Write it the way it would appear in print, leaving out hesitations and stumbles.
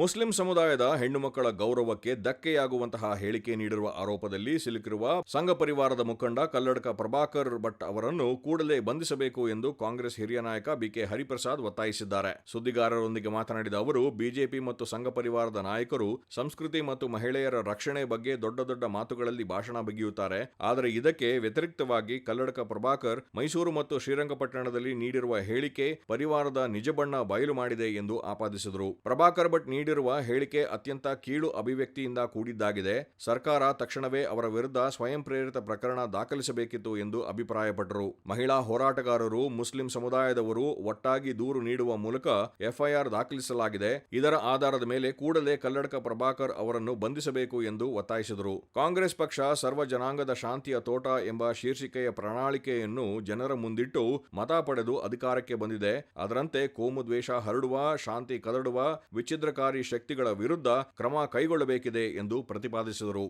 Muslim ಸಮುದಾಯದ ಹೆಣ್ಣು ಮಕ್ಕಳ ಗೌರವಕ್ಕೆ ಧಕ್ಕೆಯಾಗುವಂತಹ ಹೇಳಿಕೆ ನೀಡಿರುವ ಆರೋಪದಲ್ಲಿ ಸಿಲುಕಿರುವ ಸಂಘ ಪರಿವಾರದ ಮುಖಂಡ ಕಲ್ಲಡ್ಕ ಪ್ರಭಾಕರ್ ಭಟ್ ಅವರನ್ನು ಕೂಡಲೇ ಬಂಧಿಸಬೇಕು ಎಂದು ಕಾಂಗ್ರೆಸ್ ಹಿರಿಯ ನಾಯಕ ಬಿಕೆ ಹರಿಪ್ರಸಾದ್ ಒತ್ತಾಯಿಸಿದ್ದಾರೆ. ಸುದ್ದಿಗಾರರೊಂದಿಗೆ ಮಾತನಾಡಿದ ಅವರು, ಬಿಜೆಪಿ ಮತ್ತು ಸಂಘ ಪರಿವಾರದ ನಾಯಕರು ಸಂಸ್ಕೃತಿ ಮತ್ತು ಮಹಿಳೆಯರ ರಕ್ಷಣೆ ಬಗ್ಗೆ ದೊಡ್ಡ ದೊಡ್ಡ ಮಾತುಗಳಲ್ಲಿ ಭಾಷಣ ಬಗೆಯುತ್ತಾರೆ. ಆದರೆ ಇದಕ್ಕೆ ವ್ಯತಿರಿಕ್ತವಾಗಿ ಕಲ್ಲಡ್ಕ ಪ್ರಭಾಕರ್ ಮೈಸೂರು ಮತ್ತು ಶ್ರೀರಂಗಪಟ್ಟಣದಲ್ಲಿ ನೀಡಿರುವ ಹೇಳಿಕೆ ಪರಿವಾರದ ನಿಜ ಬಣ್ಣ ಬಯಲು ಮಾಡಿದೆ ಎಂದು ಆಪಾದಿಸಿದರು. ಪ್ರಭಾಕರ್ ಭಟ್ ನೀಡಿರುವ ಹೇಳಿಕೆ ಅತ್ಯಂತ ಕೀಳು ಅಭಿವ್ಯಕ್ತಿಯಿಂದ ಕೂಡಿದ್ದಾಗಿದೆ. ಸರ್ಕಾರ ತಕ್ಷಣವೇ ಅವರ ವಿರುದ್ಧ ಸ್ವಯಂ ಪ್ರೇರಿತ ಪ್ರಕರಣ ದಾಖಲಿಸಬೇಕಿತ್ತು ಎಂದು ಅಭಿಪ್ರಾಯಪಟ್ಟರು. ಮಹಿಳಾ ಹೋರಾಟಗಾರರು, ಮುಸ್ಲಿಂ ಸಮುದಾಯದವರು ಒಟ್ಟಾಗಿ ದೂರು ನೀಡುವ ಮೂಲಕ ಎಫ್ಐಆರ್ ದಾಖಲಿಸಲಾಗಿದೆ. ಇದರ ಆಧಾರದ ಮೇಲೆ ಕೂಡಲೇ ಕಲ್ಲಡ್ಕ ಪ್ರಭಾಕರ್ ಅವರನ್ನು ಬಂಧಿಸಬೇಕು ಎಂದು ಒತ್ತಾಯಿಸಿದರು. ಕಾಂಗ್ರೆಸ್ ಪಕ್ಷ ಸರ್ವ ಜನಾಂಗದ ಶಾಂತಿಯ ತೋಟ ಎಂಬ ಶೀರ್ಷಿಕೆಯ ಪ್ರಣಾಳಿಕೆಯನ್ನು ಜನರ ಮುಂದಿಟ್ಟು ಮತ ಪಡೆದು ಅಧಿಕಾರಕ್ಕೆ ಬಂದಿದೆ. ಅದರಂತೆ ಕೋಮು ದ್ವೇಷ ಹರಡುವ, ಶಾಂತಿ ಕದಡುವ ವಿಚ್ಛಿದ್ರಕಾರಿ ಶಕ್ತಿಗಳ ವಿರುದ್ಧ ಕ್ರಮ ಕೈಗೊಳ್ಳಬೇಕಿದೆ ಎಂದು ಪ್ರತಿಪಾದಿಸಿದರು.